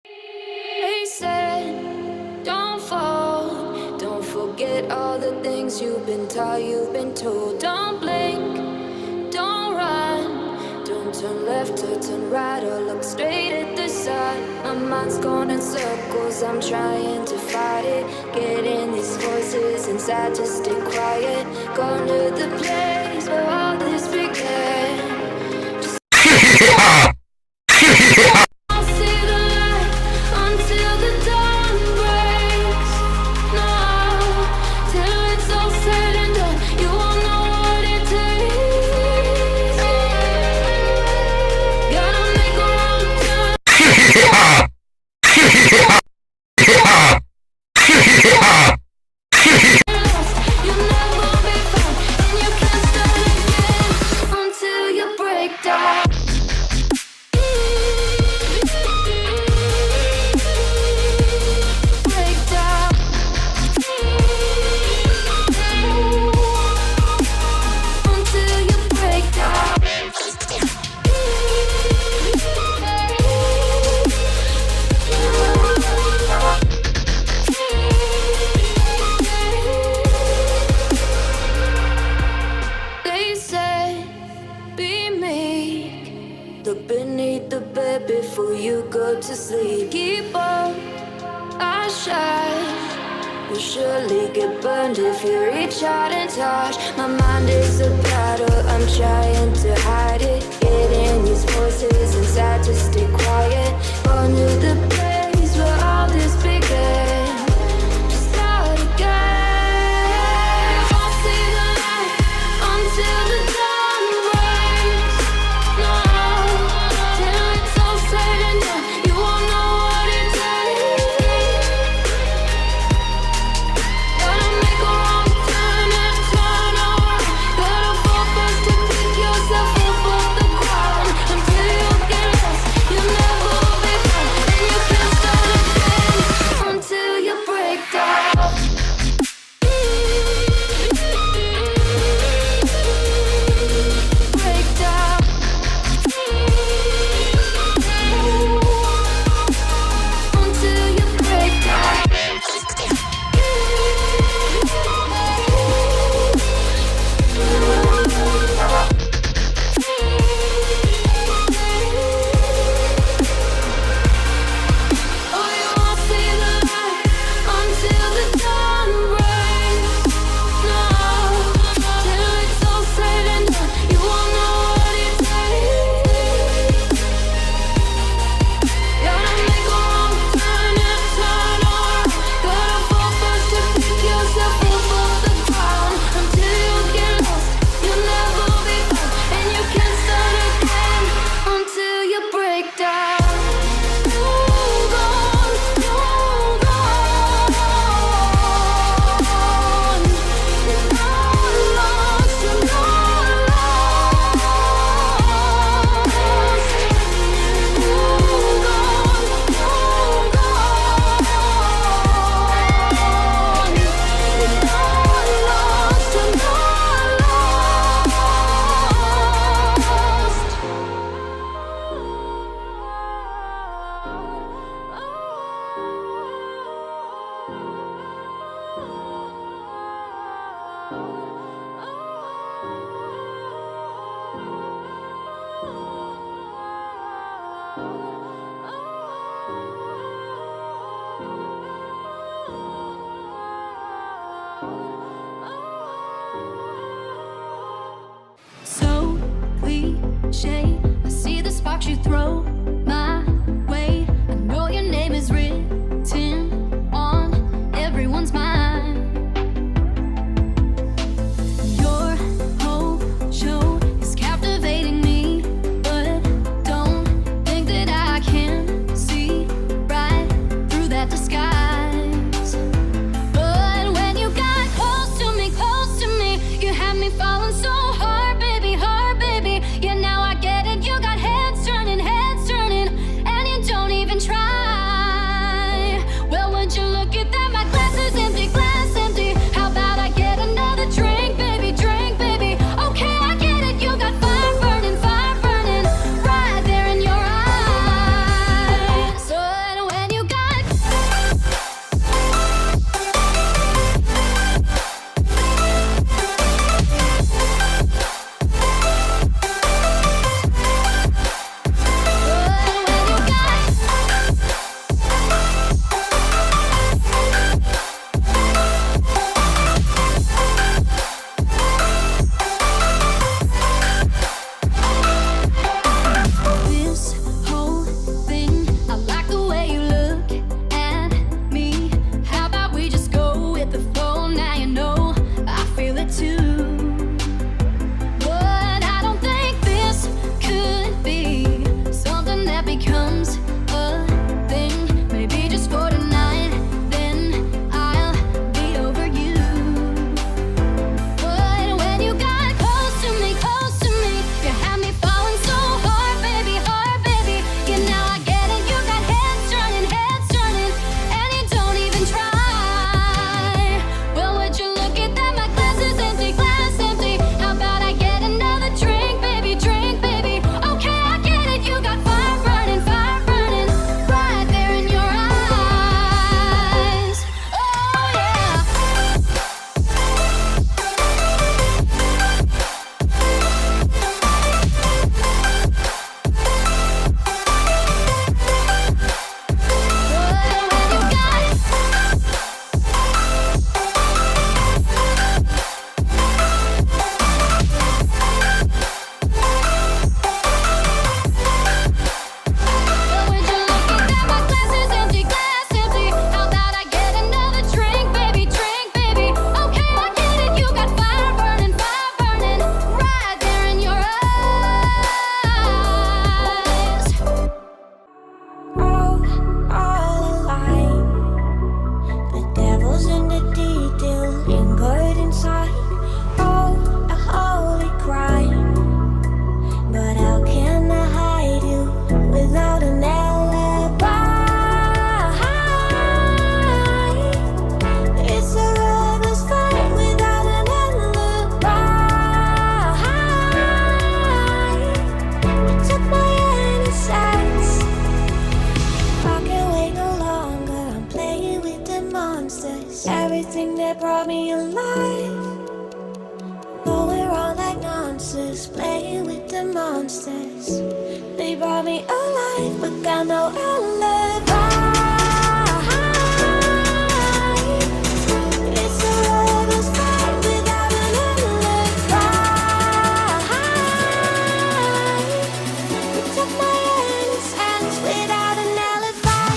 They said, don't fall, don't forget all the things you've been taught, you've been told. Don't blink, don't run, don't turn left or turn right or look straight at the sun. My mind's going in circles, I'm trying to fight it. Getting these voices inside to stay quiet. Going to the place where all this began. I'll see the light until the dawn breaks. No, till it's all said and done, you won't know what it takes. Gotta make a wrong turn. You'll never be found, and you can't start again until you break down. Break down. Until you break down. They say, be meek. Look beneath the bed before you go to sleep. Keep on, I shine. You'll surely get burned if you reach out and touch. My mind is a battle, I'm trying to hide it. Getting these voices inside to stay quiet. Going to the place where all this began. Just start again. I'll see the light until the dawn breaks. No, till it's all said and done, you won't know what it takes. Gotta make a wrong turn and turn around. Gotta fall first to pick yourself up off the ground. monsters. They brought me alive, but got no alibi. It's a rebel's fight without an alibi. You took my hands without an alibi.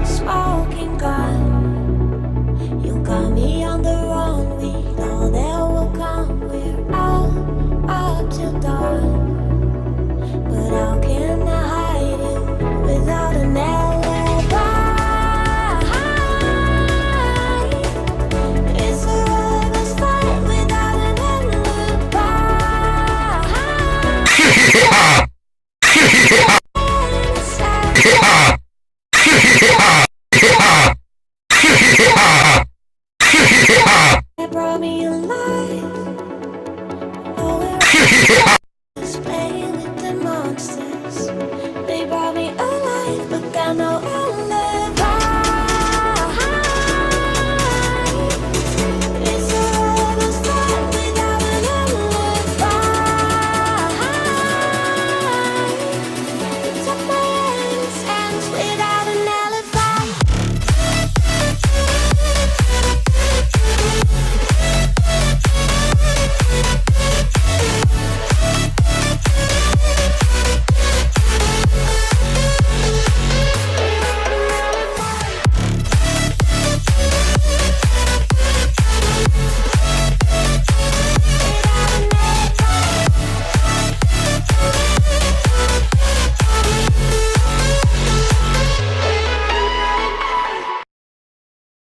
Smoking gun, you got me on the run. We know that will come. We're out up till dawn. But how can I hide you without an alibi? It's a rebel's fight without an alibi. They brought me alive. Oh, we're playing with the monsters. They brought me alive, but got no